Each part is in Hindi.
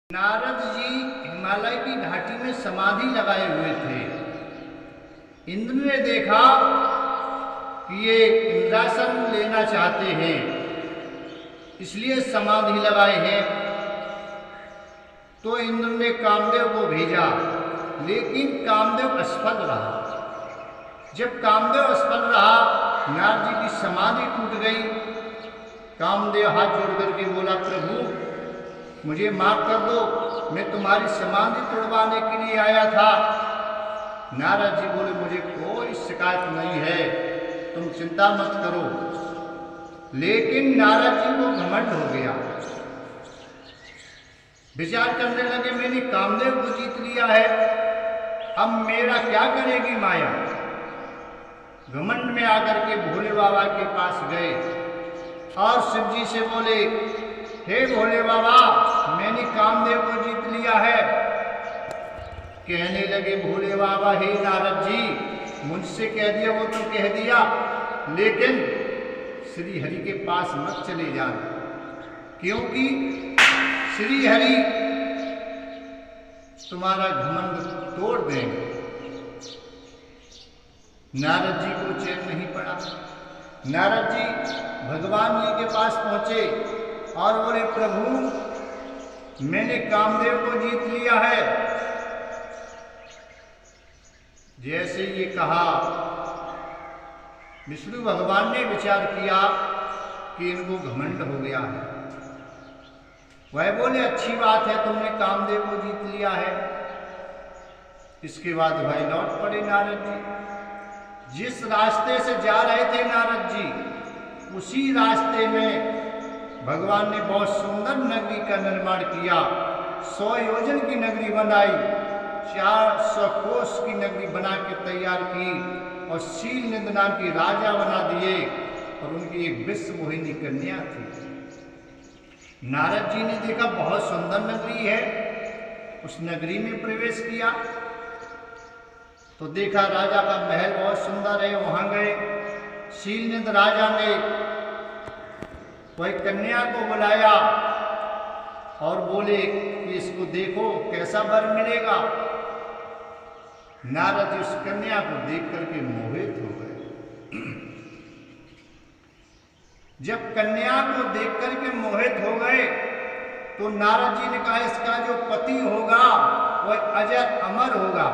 नारद जी हिमालय की घाटी में समाधि लगाए हुए थे। इंद्र ने देखा कि ये इंद्रासन लेना चाहते हैं, इसलिए समाधि लगाए हैं। तो इंद्र ने कामदेव को भेजा, लेकिन कामदेव असफल रहा। जब कामदेव असफल रहा, नारद जी की समाधि टूट गई। कामदेव हाथ जोड़ करके बोला, प्रभु मुझे माफ कर दो, मैं तुम्हारी समाधि तोड़वाने के लिए आया था। नारद जी बोले, मुझे कोई शिकायत नहीं है, तुम चिंता मत करो। लेकिन नारद जी को घमंड हो गया। विचार करने लगे, मैंने कामदेव को जीत लिया है, अब मेरा क्या करेगी माया। घमंड में आकर के भोले बाबा के पास गए और शिव जी से बोले, हे भोले बाबा, मैंने कामदेव को जीत लिया है। कहने लगे भोले बाबा, हे नारद जी, मुझसे कह दिया वो तो कह दिया, लेकिन श्री हरि के पास मत चले जाना, क्योंकि श्री हरि तुम्हारा घमंड तोड़ देंगे। नारद जी को चैन नहीं पड़ा। नारद जी भगवान जी के पास पहुंचे और बोले, प्रभु मैंने कामदेव को जीत लिया है। जैसे ये कहा, विष्णु भगवान ने विचार किया कि इनको घमंड हो गया है। वह बोले, अच्छी बात है, तुमने कामदेव को जीत लिया है। इसके बाद भाई लौट पड़े नारद जी। जिस रास्ते से जा रहे थे नारद जी, उसी रास्ते में भगवान ने बहुत सुंदर नगरी का निर्माण किया। 100 योजन की नगरी बनाई, 400 कोस की नगरी बना के तैयार की और शीलनिंद नाम की राजा बना दिए, और उनकी एक विश्व मोहिनी कन्या थी। नारद जी ने देखा बहुत सुंदर नगरी है, उस नगरी में प्रवेश किया तो देखा राजा का महल बहुत सुंदर है। वहां गए, शीलनिंद राजा ने वही कन्या को बुलाया और बोले कि इसको देखो कैसा वर मिलेगा। नारद जी उस कन्या को देख करके मोहित हो गए। जब कन्या को देख करके मोहित हो गए तो नारद जी ने कहा, इसका जो पति होगा वह अजर अमर होगा,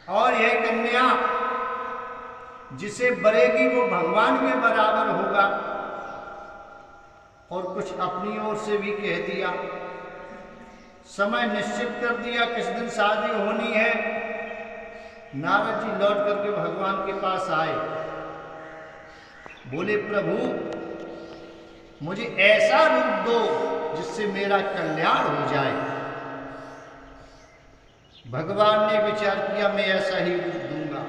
और यह कन्या जिसे बरेगी वो भगवान के बराबर होगा। और कुछ अपनी ओर से भी कह दिया, समय निश्चित कर दिया किस दिन शादी होनी है। नारद जी लौट करके भगवान के पास आए, बोले, प्रभु मुझे ऐसा रूप दो जिससे मेरा कल्याण हो जाए। भगवान ने विचार किया, मैं ऐसा ही रूप दूंगा।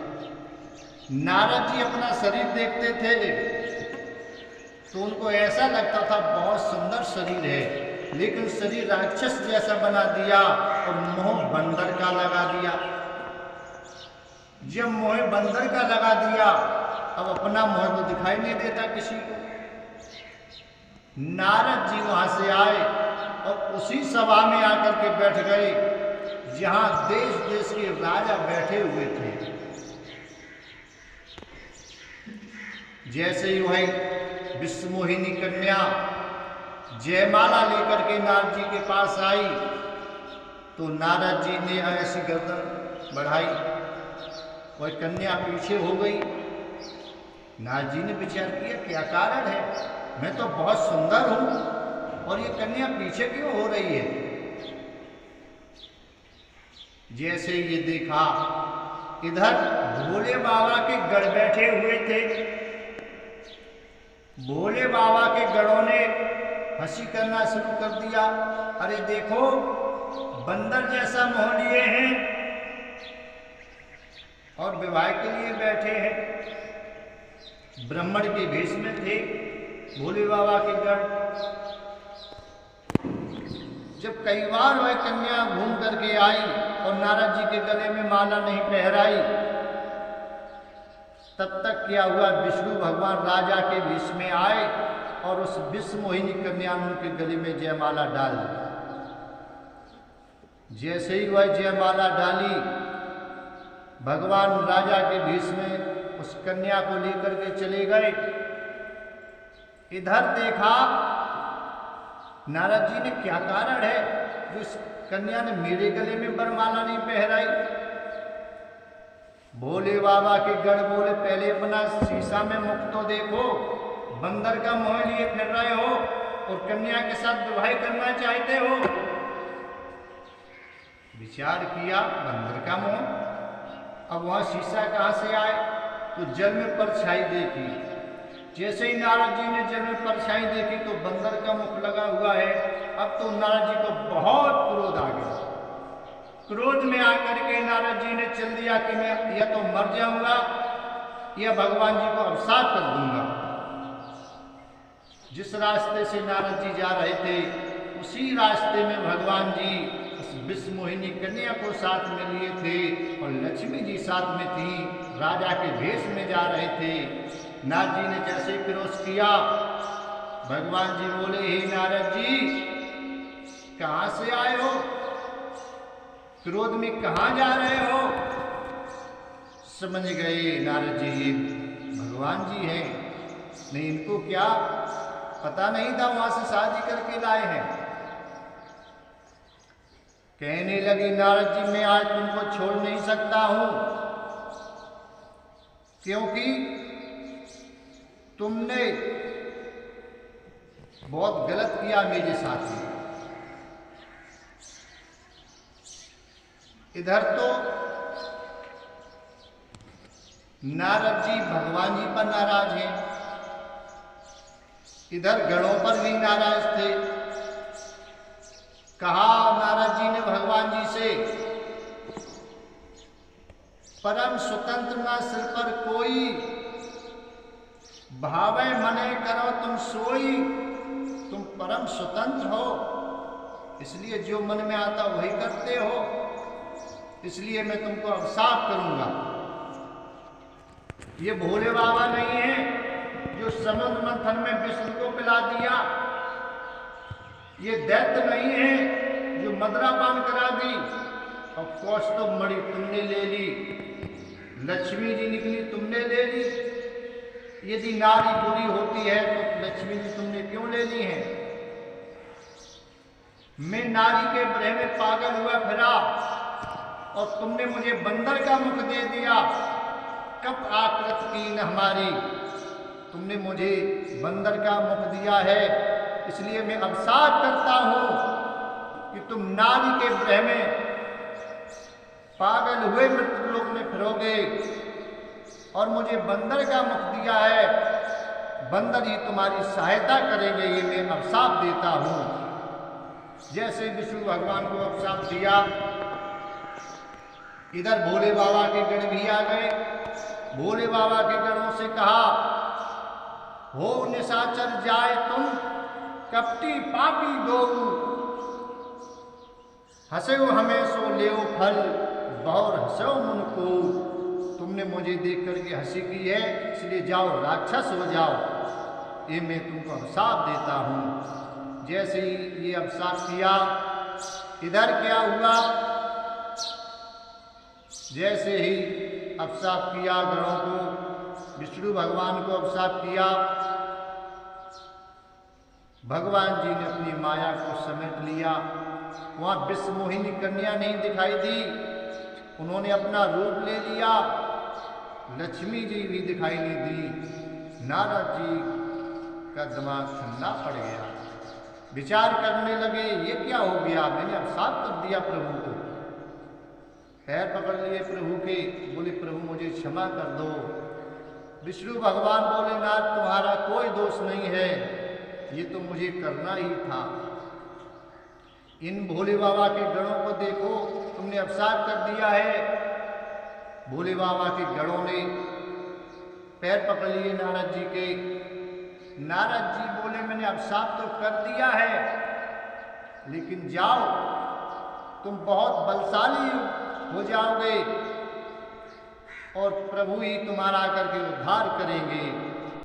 नारद जी अपना शरीर देखते थे तो उनको ऐसा लगता था बहुत सुंदर शरीर है, लेकिन शरीर राक्षस जैसा बना दिया और मोह बंदर का लगा दिया। जब मोह बंदर का लगा दिया, अब अपना मोह तो दिखाई नहीं देता किसी को। नारद जी वहां से आए और उसी सभा में आकर के बैठ गए जहां देश देश के राजा बैठे हुए थे। जैसे ही वह विश्व मोहिनी कन्या जयमाला लेकर के नारद जी के पास आई तो नारद जी ने ऐसी गर्दन बढ़ाई, वह कन्या पीछे हो गई। नारद जी ने विचार किया, क्या कारण है, मैं तो बहुत सुंदर हूं और ये कन्या पीछे क्यों हो रही है। जैसे ये देखा, इधर भोले बाबा के गढ़ बैठे हुए थे। भोले बाबा के गढ़ों ने हंसी करना शुरू कर दिया, अरे देखो बंदर जैसा मोह लिए हैं और विवाह के लिए बैठे हैं। ब्राह्मण के भेष में थे भोले बाबा के गढ़। जब कई बार वह कन्या घूम करके आई और नारद जी के गले में माला नहीं पहराई, तब तक क्या हुआ, विष्णु भगवान राजा के भेष में आए और उस विश्व मोहिनी कन्या ने उनके गले में जयमाला डाल दी। जैसे ही वह जयमाला डाली, भगवान राजा के भेष में उस कन्या को लेकर के चले गए। इधर देखा नारद जी ने, क्या कारण है जो इस कन्या ने मेरे गले में वरमाला नहीं पहराई। भोले बाबा के गण बोले, पहले अपना शीशा में मुख तो देखो, बंदर का मोह लिए फिर रहे हो और कन्या के साथ विवाह करना चाहते हो। विचार किया, बंदर का मोह, अब वहां शीशा कहां से आए, तो जल में परछाई देखी। जैसे ही नारद जी ने जल में परछाई देखी तो बंदर का मुख लगा हुआ है। अब तो नारद जी को बहुत क्रोध आ गया। क्रोध में आकर के नारद जी ने चल दिया कि मैं या तो मर जाऊंगा या भगवान जी को अभिशाप कर दूंगा। जिस रास्ते से नारद जी जा रहे थे उसी रास्ते में भगवान जी उस विश्व मोहिनी कन्या को साथ में लिए थे और लक्ष्मी जी साथ में थी, राजा के भेष में जा रहे थे। नारद जी ने जैसे क्रॉस किया, भगवान जी बोले, हे नारद जी कहां से आए हो, क्रोध में कहां जा रहे हो। समझ गए नारद जी ये भगवान जी हैं, नहीं इनको क्या पता नहीं था, वहां से शादी करके लाए हैं। कहने लगे, नारद जी मैं आज तुमको छोड़ नहीं सकता हूं, क्योंकि तुमने बहुत गलत किया मेरे साथ में। इधर तो नारद जी भगवान जी पर नाराज हैं, इधर गणों पर भी नाराज थे। कहा नारद जी ने भगवान जी से, परम स्वतंत्र ना सिर पर कोई, भावे मने करो तुम सोई। तुम परम स्वतंत्र हो, इसलिए जो मन में आता वही करते हो, इसलिए मैं तुमको अभिशाप करूंगा। ये भोले बाबा नहीं है जो समुद्र मंथन में विष्णु को पिला दिया, ये दैत्य नहीं है जो मदरा पान करा दी और कौस्तुभ मणि तुमने ले ली, लक्ष्मी जी निकली तुमने ले ली। यदि नारी बुरी होती है तो लक्ष्मी जी तुमने क्यों ले ली है। मैं नारी के भ्रम में पागल हुआ फिरा और तुमने मुझे बंदर का मुख दे दिया। कब आकृत कीन हमारी, तुमने मुझे बंदर का मुख दिया है, इसलिए मैं अभिशाप करता हूं कि तुम नारी के भ्रम में पागल हुए मृत्युलोक में फिरोगे और मुझे बंदर का मुख दिया है, बंदर ही तुम्हारी सहायता करेंगे, ये मैं अभिशाप देता हूं। जैसे विष्णु भगवान को अभिशाप दिया, इधर भोले बाबा के गण भी आ गए। भोले बाबा के गणों से कहा, हो निशाचर जाए तुम, कपटी पापी दो, हंसो हमें सो ले फल, बहुर हंसो मुन को। तुमने मुझे देख करके हंसी की है, इसलिए जाओ राक्षस हो जाओ, ये मैं तुमको अभिशाप देता हूं। जैसे ही ये अभिशाप किया, इधर क्या हुआ, जैसे ही अभिशाप किया गणों को, विष्णु भगवान को अभिशाप किया, भगवान जी ने अपनी माया को समेट लिया। वहां विश्व मोहिनी कन्या नहीं दिखाई दी, उन्होंने अपना रूप ले लिया, लक्ष्मी जी भी दिखाई नहीं दी। नारद जी का दिमाग ठंडा पड़ गया, विचार करने लगे ये क्या हो गया, मैंने अभिशाप कर दिया प्रभु को। पैर पकड़ लिए प्रभु के, बोले प्रभु मुझे क्षमा कर दो। विष्णु भगवान बोले, नाथ तुम्हारा कोई दोष नहीं है, ये तो मुझे करना ही था। इन भोले बाबा के गणों को देखो, तुमने अभिशाप कर दिया है। भोले बाबा के गणों ने पैर पकड़ लिए नारद जी के। नारद जी बोले, मैंने अभिशाप तो कर दिया है, लेकिन जाओ, तुम बहुत बलशाली हो जाओगे और प्रभु ही तुम्हारा करके उद्धार करेंगे।